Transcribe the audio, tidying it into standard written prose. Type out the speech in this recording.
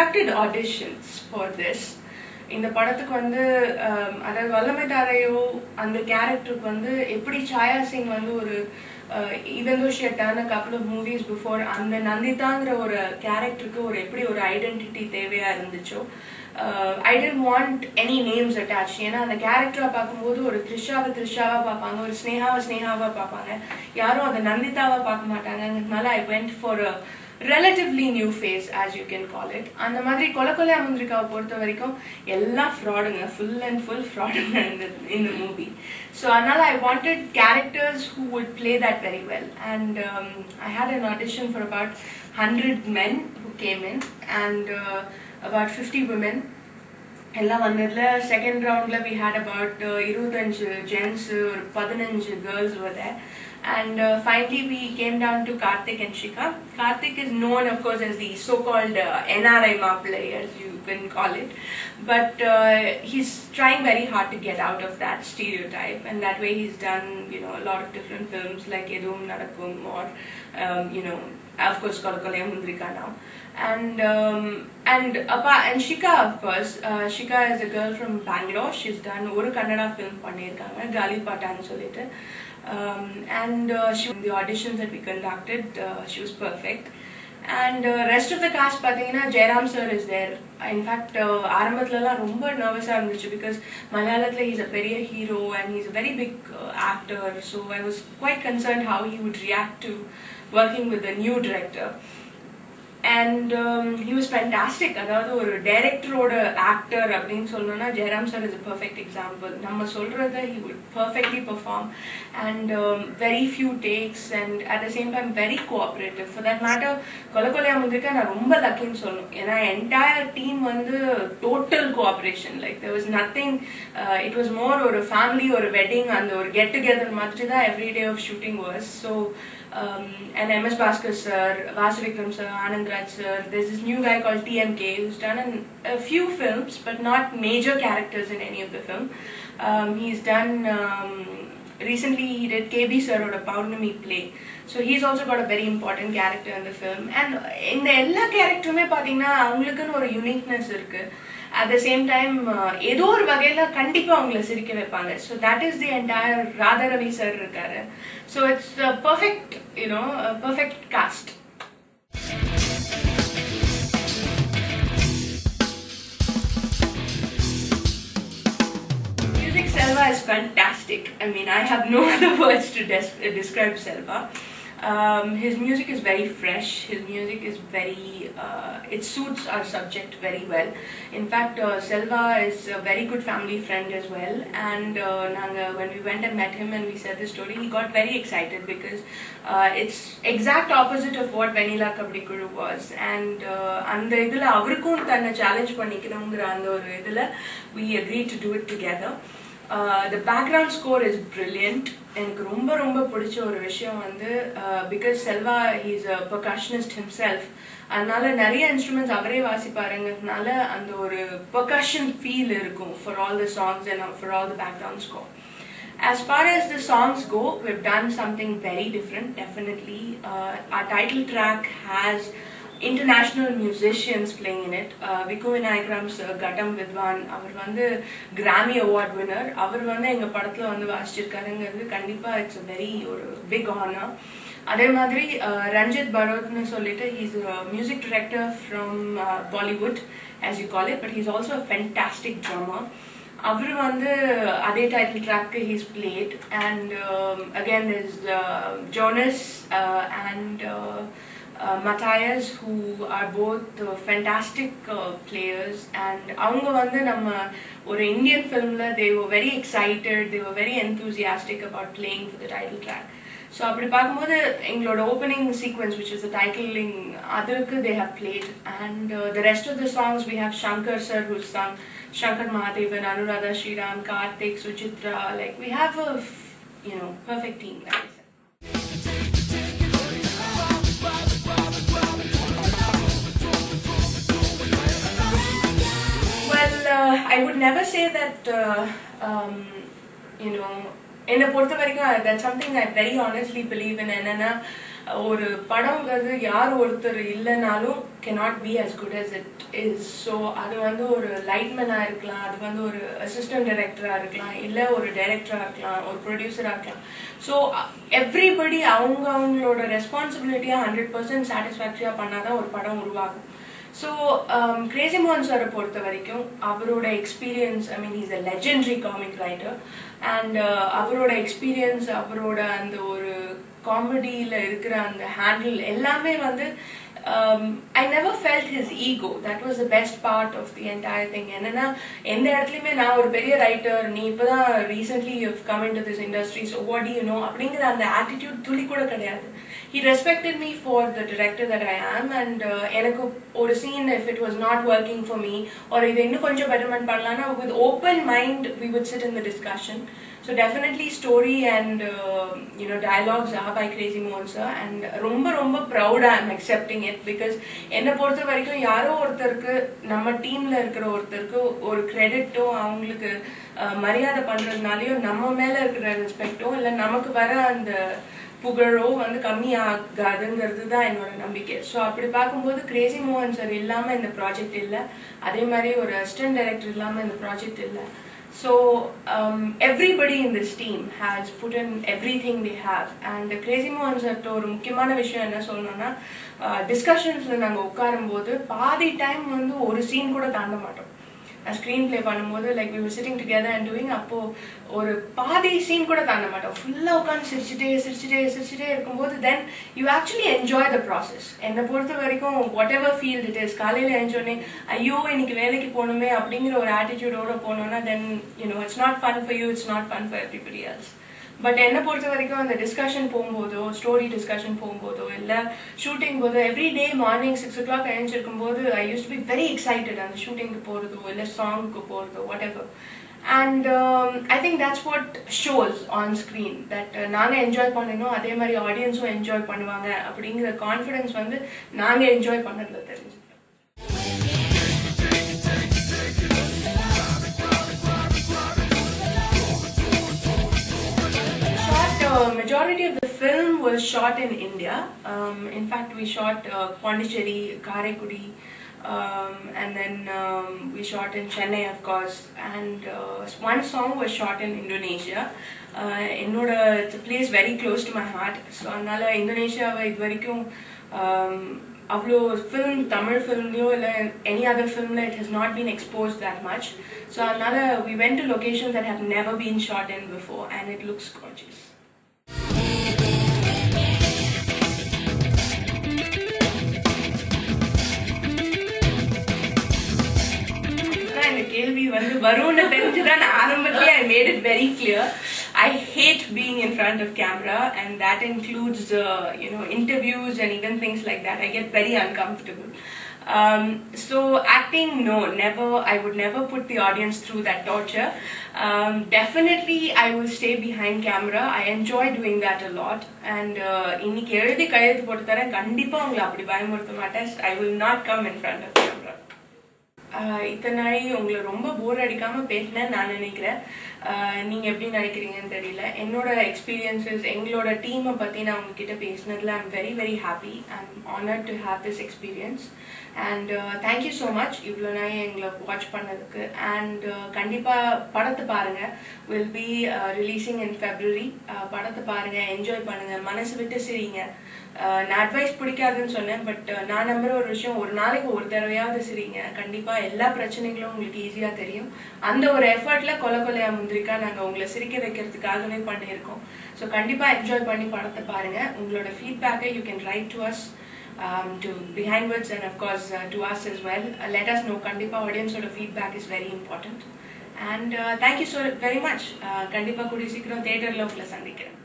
conducted auditions for this. இந்த படத்துக்கு வந்து அதாவது வல்லமை தாரையோ அந்த கேரக்டருக்கு வந்து எப்படி சாயா சிங் வந்து ஒரு even though she had done a couple of movies before அந்த நந்திதாங்கிற ஒரு கேரக்டருக்கு ஒரு எப்படி ஒரு ஐடென்டிட்டி தேவையா இருந்துச்சோ I didn't want any names attached. ஏன்னா அந்த கேரக்டரை பார்க்கும்போது ஒரு த்ரிஷாவா பார்ப்பாங்க, ஒரு ஸ்னேகாவா பார்ப்பாங்க, யாரும் அந்த நந்திதாவா பார்க்க மாட்டாங்கன்றதுனால I went for a relatively new face, as you can call it. அந்த மாதிரி கொலா முந்திரிக்காவை பொறுத்த வரைக்கும் எல்லாம் ஃப்ராடுங்க, full and full ஃப்ராடுங்க in the movie. So அதனால I wanted characters who would play that very well, and I had an audition for about 100 men who came in and about 50 women. எல்லாம் வந்ததுல second ரவுண்ட்ல we had about 25 gents or 15 girls were there. And finally we came down to Karthik and Shika. Karthik is known of course as the so-called NRI Maapillai, as you can call it, but he's trying very hard to get out of that stereotype, and that way he's done a lot of different films like Edum Nadakkum or of course Kolaya Mundirikka now, and Shika, of course, Shika is a girl from Bangalore. She's done oru Kannada film pannirukanga, Galipatanu solittu. And the auditions that we conducted, she was perfect. And rest of the cast pathina Jairam sir is there. In fact ஆரம்பத்துல ரொம்ப nervous-ஆ இருந்துச்சு because மலையாளத்துல he's a பெரிய hero and he's a very big actor, so I was quite concerned how he would react to working with a new director. And he was fantastic. அதாவது ஒரு டைரக்டரோட actor அப்படின்னு சொல்லணும்னா Jayaram sir is a perfect example. நம்ம சொல்றத he would perfectly perform, and very few takes, and at the same time very cooperative. For that matter கொலா முந்திரிக்கா நான் ரொம்ப லக்கின்னு சொல்லணும். ஏன்னா entire team வந்து total cooperation. Like there was nothing, it was more ஒரு family, ஒரு wedding, and ஒரு get together மாதிரி தான் every day of shooting was. So and MS Bhaskar sir, Vasuvikram sir, Anand Raj sir, there's this new guy called TMK who's done a few films but not major characters in any of the film. He's done recently he did KB sir or a Paurnami play, so he's also got a very important character in the film. And in the ella characterume pathina avangalukku oru uniqueness irukku. At the same time ஏதோ ஒரு வகையில கண்டிப்பா அவங்களை சிரிக்க வைப்பாங்க. So that is the entire Radha Ravi sir இருக்காரு. So it's a perfect, a perfect cast. Music Selva is fantastic. I mean, I have no other words to describe Selva. His music is very fresh. His music is very it suits our subject very well. In fact Selva is a very good family friend as well, and when we went and met him and we said this story, he got very excited because it's exact opposite of what Vanilla Kabadi Kuru was, and அந்த இதுல அவருக்கும் தன்னை challenge பண்ணிக்கணும்ங்கற அந்த ஒரு இதுல we agreed to do it together. The background score is brilliant. எனக்கு ரொம்ப பிடிச்ச ஒரு விஷயம் வந்து because Selva he's a percussionist himself, அதனால நிறைய இன்ஸ்ட்ருமெண்ட்ஸ் அவரே வாசிப்பாருங்கறதுனால அந்த ஒரு percussion feel இருக்கும் for all the songs and for all the background score. As far as the songs go, we've done something very different, definitely. Our title track has international musicians playing in it. Vikku Vinayakaram's Gattam Vidwan, அவர் வந்து Grammy Award winner. அவர் வந்து எங்க படத்துல வந்து வாசிச்சிருக்காருங்கிறது கண்டிப்பா it's a very big honor. அதே மாதிரி ரஞ்சித் பரோத்னு சொல்லிட்டு he's a music director from Bollywood, as you call it, but he's also a fantastic drummer. அவர் வந்து அதே title track he's played, and again there's Jonas and Matthias, who are both fantastic players, and avanga vandu namma or Indian film la they were very excited, they were very enthusiastic about playing for the title track. So apdi paakumbodhu engaloda opening sequence, which is the titling, adukku they have played, and the rest of the songs we have Shankar sir who's sung, Shankar Mahadevan, Anuradha Sriram, Karthik, Suchitra, like we have a perfect team, like I said. I would never say that என்ன பொறுத்த வரைக்கும் that's something I very honestly believe in. என்னன்னா ஒரு படம்ங்கிறது யார் ஒருத்தர் இல்லைனாலும் cannot be as good as it is. So அது வந்து ஒரு லைட்மேனாக இருக்கலாம், அது வந்து ஒரு அசிஸ்டன்ட் டைரக்டராக இருக்கலாம், இல்லை ஒரு டைரக்டராக இருக்கலாம், ஒரு ப்ரொடியூசராக இருக்கலாம். ஸோ எவ்ரிபடி அவங்களோட ரெஸ்பான்சிபிலிட்டியாக 100% சாட்டிஸ்ஃபேக்டரியாக பண்ணாதான் ஒரு படம் உருவாகும். ஸோ கிரேசி மோகன் சாரை பொறுத்த வரைக்கும் அவரோட experience, I mean is a legendary comic writer, and அவரோட எக்ஸ்பீரியன்ஸ், அவரோட அந்த ஒரு காமெடியில் இருக்கிற அந்த ஹேண்டில் எல்லாமே வந்து I never felt his ego. That was the best part of the entire thing. என்னன்னா எந்த இடத்துலையுமே நான் ஒரு பெரிய ரைட்டர், நீ இப்போதான் recently you come in to this industry, so what to you know அப்படிங்கிற அந்த ஆட்டிடியூட் துளி கூட கிடையாது. He respected me for the director that I am, and எனக்கு ஒரு scene if it was not working for me or இதை இன்னும் கொஞ்சம் betterment பண்ணலாம்னா with open mind we would sit in the discussion. So definitely story and dialogues are by Crazy Mohan sir, and ரொம்ப proud I am accepting it, because என்னை பொறுத்த வரைக்கும் யாரோ ஒருத்தருக்கு நம்ம டீம்ல இருக்கிற ஒருத்தருக்கு ஒரு கிரெடிட்டோ அவங்களுக்கு மரியாதை பண்றதுனாலயோ நம்ம மேல இருக்கிற ரெஸ்பெக்டோ இல்லை நமக்கு வர அந்த புகழோ வந்து கம்மியாகாதுங்கிறது தான் என்னோட நம்பிக்கை. ஸோ அப்படி பார்க்கும்போது கிரேசி மோகன் சார் இல்லாமல் இந்த ப்ராஜெக்ட் இல்லை, அதே மாதிரி ஒரு அசிஸ்டன்ட் டைரக்டர் இல்லாமல் இந்த ப்ராஜெக்ட் இல்லை. So everybody in this team has put in everything they have, and Crazy Mohan sir ஒரு முக்கியமான விஷயம் என்ன சொல்லணும்னா, டிஸ்கஷன்ஸ்ல நாங்கள் உட்காரும்போது பாதி டைம் வந்து ஒரு சீன் கூட தாண்ட மாட்டோம். ஸ்க்ரீன் பிளே பண்ணும்போது like we were sitting together and doing, அப்போ ஒரு பாதி சீன் கூட தாண்ட மாட்டோம். ஃபுல்லாக உட்காந்து சிரிச்சுட்டே இருக்கும்போது then you actually enjoy the process. என்னை பொறுத்த வரைக்கும் what ever field it is, காலையில் என்ஜோனே ஐயோ இன்னைக்கு வேலைக்கு போகணுமே அப்படிங்கிற ஒரு ஆட்டிடியூடோட போனோம்னா then it's not fun for you, it's not fun for everybody else. But என்னை பொறுத்த வரைக்கும் அந்த டிஸ்கஷன் போகும்போதோ, ஸ்டோரி டிஸ்கஷன் போகும்போதோ, இல்லை ஷூட்டிங் போதோ, எவ்ரி டே மார்னிங் 6 o'clock எழுந்திருக்கும் போது I used to be very excited அந்த ஷூட்டிங்க்கு போகிறதோ இல்லை சாங்க்கு போகிறதோ whatever. And I think that's what shows on screen, that நாங்கள் என்ஜாய் பண்ணணும், அதே மாதிரி ஆடியன்ஸும் என்ஜாய் பண்ணுவாங்க அப்படிங்கிற கான்ஃபிடன்ஸ் வந்து நாங்கள் என்ஜாய் பண்ணதில் தெரிஞ்சு. Majority of the film was shot in India. In fact, we shot Pondicherry, Karaikudi, and then we shot in Chennai, of course, and one song was shot in Indonesia. It's a place very close to my heart, so anala Indonesia இது வரைக்கும் அவ்வளோ film, Tamil ஃபில்ம்லையோ இல்லை any other film it has not been exposed that much. So another we went to locations that have never been shot in before, and it looks gorgeous. கேள்வி வந்து வரும்னு தெரிஞ்சுதான் ஆரம்பத்திலே I made it very clear. I hate being in front of camera, and that includes interviews and even things like that. I get very uncomfortable. So acting, no, never. I would never put the audience through that torture. Definitely I will stay behind camera. I enjoy doing that a lot, and இன்னைக்கு எழுதி கையெழுத்து போட்டு தரேன், கண்டிப்பா உங்களை அப்படி பயமுறுத்த மாட்டேன். I will not come in front of camera. இத்தனை நாளை உங்களை ரொம்ப போர் அடிக்காமல் பேசினேன்னு நான் நினைக்கிறேன். நீங்கள் எப்படி நினைக்கிறீங்கன்னு தெரியல. என்னோட எக்ஸ்பீரியன்ஸஸ், எங்களோட டீமை பற்றி நான் உங்ககிட்ட பேசினதில் I'm very very happy. I'm honoured to have this experience, and thank you so much இவ்வளோ நாள் எங்களை வாட்ச் பண்ணதுக்கு. அண்ட் கண்டிப்பாக படத்தை பாருங்கள். Will be releasing in February. படத்தை பாருங்கள், என்ஜாய் பண்ணுங்கள், மனசு விட்டு சிரிங்க. நான் அட்வைஸ் பிடிக்காதுன்னு சொன்னேன், பட் நான் நம்புகிற ஒரு விஷயம், ஒரு நாளைக்கு ஒரு தடவையாவது சிரிங்க. கண்டிப்பாக எல்லா பிரச்சனைகளும் உங்களுக்கு ஈஸியாக தெரியும். அந்த ஒரு எஃபர்ட்டில் கொலா முந்திரிக்கா நாங்கள் உங்களை சிரிக்க வைக்கிறதுக்காகவே பண்ணியிருக்கோம். ஸோ கண்டிப்பாக என்ஜாய் பண்ணி படத்தை பாருங்கள். உங்களோட ஃபீட்பேக்கை you can write to us, to Behindwards, and of course to us as well. Let us know. Kandipa audience oda feedback is very important, and thank you so very much. Kandipa kudi sikram theater la ungala sandikren.